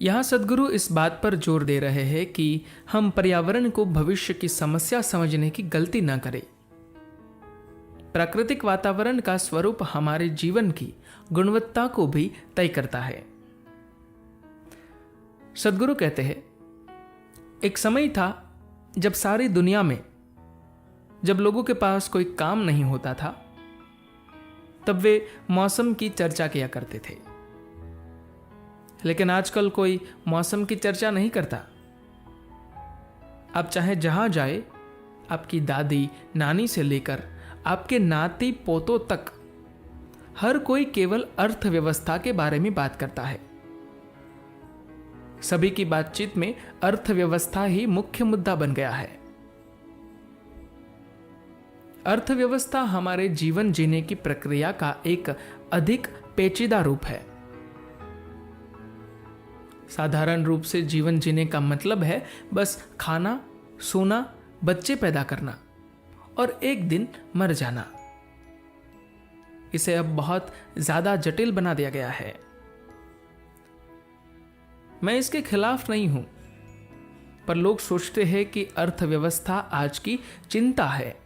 यहाँ सद्गुरु इस बात पर जोर दे रहे हैं कि हम पर्यावरण को भविष्य की समस्या समझने की गलती न करें। प्राकृतिक वातावरण का स्वरूप हमारे जीवन की गुणवत्ता को भी तय करता है। सद्गुरु कहते हैं, एक समय था जब सारी दुनिया में जब लोगों के पास कोई काम नहीं होता था, तब वे मौसम की चर्चा किया करते थे। लेकिन आजकल कोई मौसम की चर्चा नहीं करता। आप चाहे जहां जाए, आपकी दादी नानी से लेकर आपके नाती पोतों तक हर कोई केवल अर्थव्यवस्था के बारे में बात करता है। सभी की बातचीत में अर्थव्यवस्था ही मुख्य मुद्दा बन गया है। अर्थव्यवस्था हमारे जीवन जीने की प्रक्रिया का एक अधिक पेचीदा रूप है। साधारण रूप से जीवन जीने का मतलब है बस खाना, सोना, बच्चे पैदा करना और एक दिन मर जाना। इसे अब बहुत ज्यादा जटिल बना दिया गया है। मैं इसके खिलाफ नहीं हूं, पर लोग सोचते हैं कि अर्थव्यवस्था आज की चिंता है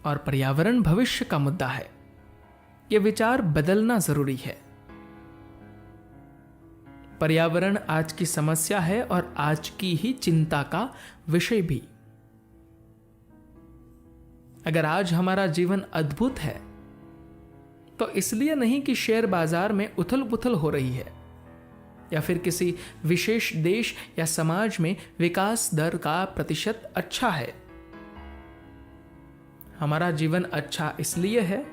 और पर्यावरण भविष्य का मुद्दा है। यह विचार बदलना जरूरी है। पर्यावरण आज की समस्या है और आज की ही चिंता का विषय भी। अगर आज हमारा जीवन अद्भुत है तो इसलिए नहीं कि शेयर बाजार में उथल पुथल हो रही है या फिर किसी विशेष देश या समाज में विकास दर का प्रतिशत अच्छा है। हमारा जीवन अच्छा इसलिए है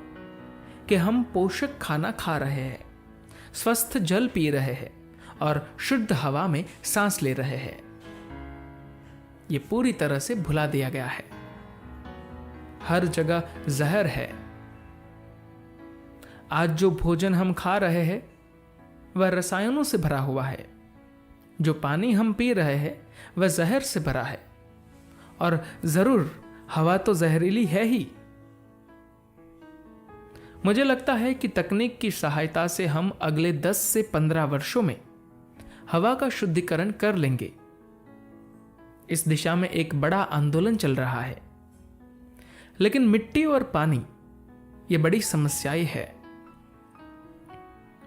कि हम पोषक खाना खा रहे हैं, स्वस्थ जल पी रहे हैं और शुद्ध हवा में सांस ले रहे हैं। यह पूरी तरह से भुला दिया गया है। हर जगह जहर है। आज जो भोजन हम खा रहे हैं वह रसायनों से भरा हुआ है। जो पानी हम पी रहे हैं वह जहर से भरा है और जरूर हवा तो जहरीली है ही। मुझे लगता है कि तकनीक की सहायता से हम अगले 10 से 15 वर्षों में हवा का शुद्धिकरण कर लेंगे। इस दिशा में एक बड़ा आंदोलन चल रहा है। लेकिन मिट्टी और पानी ये बड़ी समस्याएं है।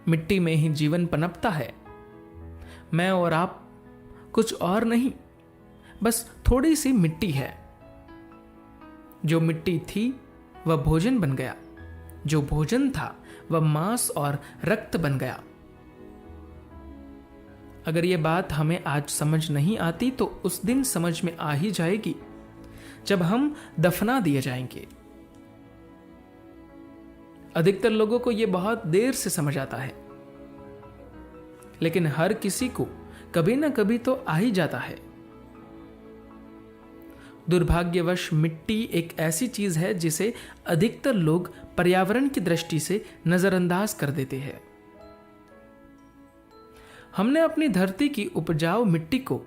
मिट्टी में ही जीवन पनपता है। मैं और आप कुछ और नहीं, बस थोड़ी सी मिट्टी है। जो मिट्टी थी वह भोजन बन गया, जो भोजन था वह मांस और रक्त बन गया। अगर यह बात हमें आज समझ नहीं आती तो उस दिन समझ में आ ही जाएगी जब हम दफना दिए जाएंगे। अधिकतर लोगों को यह बहुत देर से समझ आता है, लेकिन हर किसी को कभी ना कभी तो आ ही जाता है। दुर्भाग्यवश मिट्टी एक ऐसी चीज है जिसे अधिकतर लोग पर्यावरण की दृष्टि से नजरअंदाज कर देते हैं। हमने अपनी धरती की उपजाऊ मिट्टी को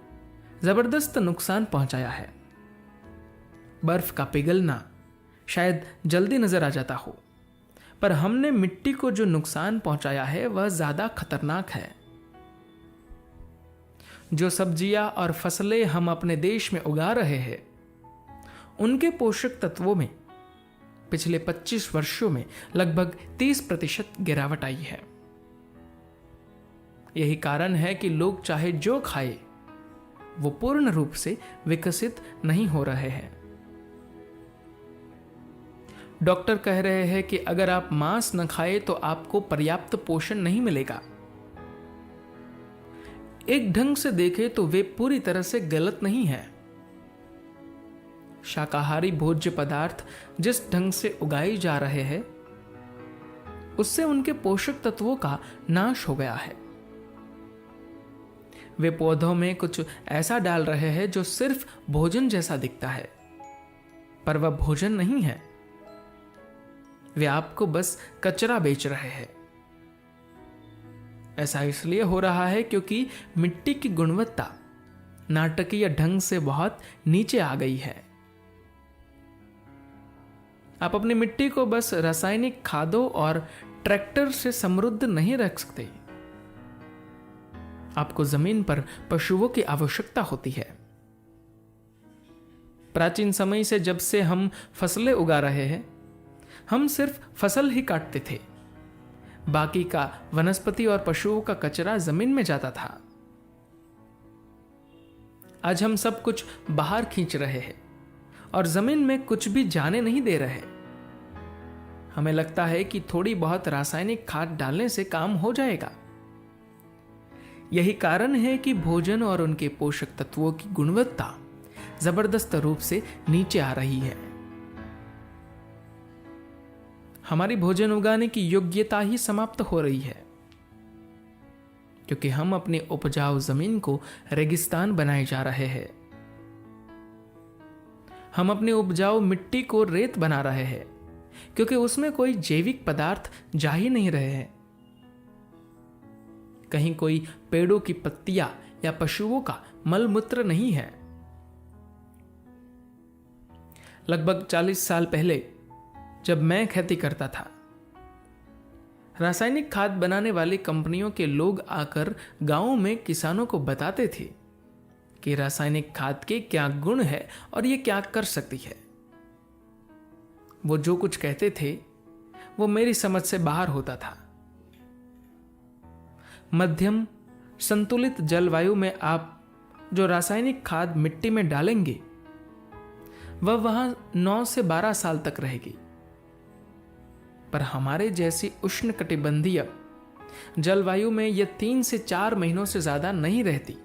जबरदस्त नुकसान पहुंचाया है। बर्फ का पिघलना शायद जल्दी नजर आ जाता हो, पर हमने मिट्टी को जो नुकसान पहुंचाया है वह ज्यादा खतरनाक है। जो सब्जियां और फसलें हम अपने देश में उगा रहे हैं, उनके पोषक तत्वों में पिछले 25 वर्षों में लगभग 30% गिरावट आई है। यही कारण है कि लोग चाहे जो खाए वो पूर्ण रूप से विकसित नहीं हो रहे हैं। डॉक्टर कह रहे हैं कि अगर आप मांस न खाए तो आपको पर्याप्त पोषण नहीं मिलेगा। एक ढंग से देखें तो वे पूरी तरह से गलत नहीं है। शाकाहारी भोज्य पदार्थ जिस ढंग से उगाए जा रहे हैं उससे उनके पोषक तत्वों का नाश हो गया है। वे पौधों में कुछ ऐसा डाल रहे हैं जो सिर्फ भोजन जैसा दिखता है, पर वह भोजन नहीं है। वे आपको बस कचरा बेच रहे हैं। ऐसा इसलिए हो रहा है क्योंकि मिट्टी की गुणवत्ता नाटकीय ढंग से बहुत नीचे आ गई है। आप अपनी मिट्टी को बस रासायनिक खादों और ट्रैक्टर से समृद्ध नहीं रख सकते। आपको जमीन पर पशुओं की आवश्यकता होती है। प्राचीन समय से जब से हम फसलें उगा रहे हैं, हम सिर्फ फसल ही काटते थे, बाकी का वनस्पति और पशुओं का कचरा जमीन में जाता था। आज हम सब कुछ बाहर खींच रहे हैं और जमीन में कुछ भी जाने नहीं दे रहे। हमें लगता है कि थोड़ी बहुत रासायनिक खाद डालने से काम हो जाएगा। यही कारण है कि भोजन और उनके पोषक तत्वों की गुणवत्ता जबरदस्त रूप से नीचे आ रही है। हमारी भोजन उगाने की योग्यता ही समाप्त हो रही है, क्योंकि हम अपनी उपजाऊ जमीन को रेगिस्तान बनाए जा रहे हैं। हम अपनी उपजाऊ मिट्टी को रेत बना रहे हैं, क्योंकि उसमें कोई जैविक पदार्थ जा ही नहीं रहे हैं। कहीं कोई पेड़ों की पत्तियां या पशुओं का मलमूत्र नहीं है। लगभग 40 साल पहले जब मैं खेती करता था, रासायनिक खाद बनाने वाली कंपनियों के लोग आकर गांवों में किसानों को बताते थे कि रासायनिक खाद के क्या गुण है और ये क्या कर सकती है। वो जो कुछ कहते थे वो मेरी समझ से बाहर होता था। मध्यम संतुलित जलवायु में आप जो रासायनिक खाद मिट्टी में डालेंगे वह वहां 9 से 12 साल तक रहेगी, पर हमारे जैसी उष्णकटिबंधीय जलवायु में यह 3 से 4 महीनों से ज्यादा नहीं रहती।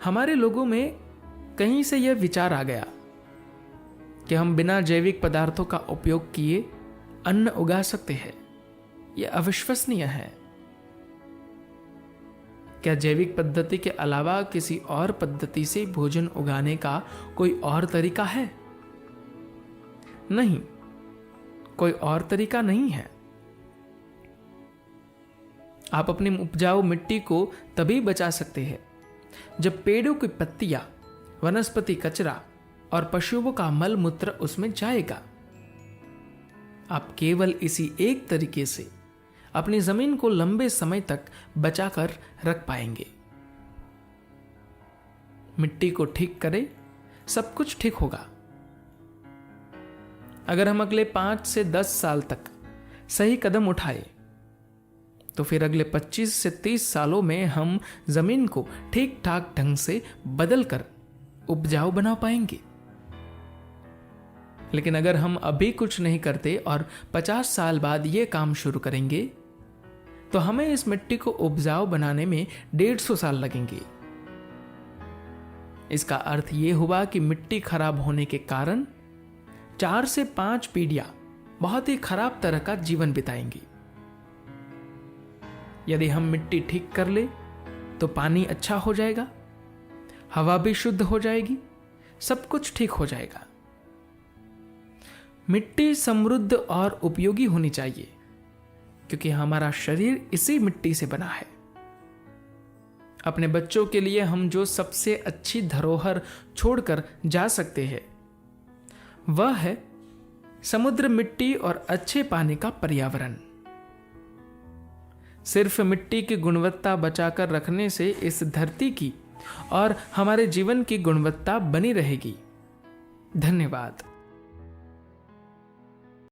हमारे लोगों में कहीं से यह विचार आ गया कि हम बिना जैविक पदार्थों का उपयोग किए अन्न उगा सकते हैं। यह अविश्वसनीय है। क्या जैविक पद्धति के अलावा किसी और पद्धति से भोजन उगाने का कोई और तरीका है? नहीं, कोई और तरीका नहीं है। आप अपनी उपजाऊ मिट्टी को तभी बचा सकते हैं जब पेड़ों की पत्तियां, वनस्पति कचरा और पशुओं का मल मूत्र उसमें जाएगा। आप केवल इसी एक तरीके से अपनी जमीन को लंबे समय तक बचाकर रख पाएंगे। मिट्टी को ठीक करें, सब कुछ ठीक होगा। अगर हम अगले 5 से 10 साल तक सही कदम उठाए तो फिर अगले 25 से 30 सालों में हम जमीन को ठीक ठाक ढंग से बदलकर उपजाऊ बना पाएंगे। लेकिन अगर हम अभी कुछ नहीं करते और 50 साल बाद यह काम शुरू करेंगे तो हमें इस मिट्टी को उपजाऊ बनाने में 150 साल लगेंगे। इसका अर्थ यह हुआ कि मिट्टी खराब होने के कारण 4 से 5 पीढ़ियां बहुत ही खराब तरह का जीवन बिताएंगी। यदि हम मिट्टी ठीक कर ले तो पानी अच्छा हो जाएगा, हवा भी शुद्ध हो जाएगी, सब कुछ ठीक हो जाएगा। मिट्टी समृद्ध और उपयोगी होनी चाहिए, क्योंकि हमारा शरीर इसी मिट्टी से बना है। अपने बच्चों के लिए हम जो सबसे अच्छी धरोहर छोड़कर जा सकते हैं वह है समुद्र, मिट्टी और अच्छे पानी का पर्यावरण। सिर्फ मिट्टी की गुणवत्ता बचाकर रखने से इस धरती की और हमारे जीवन की गुणवत्ता बनी रहेगी। धन्यवाद।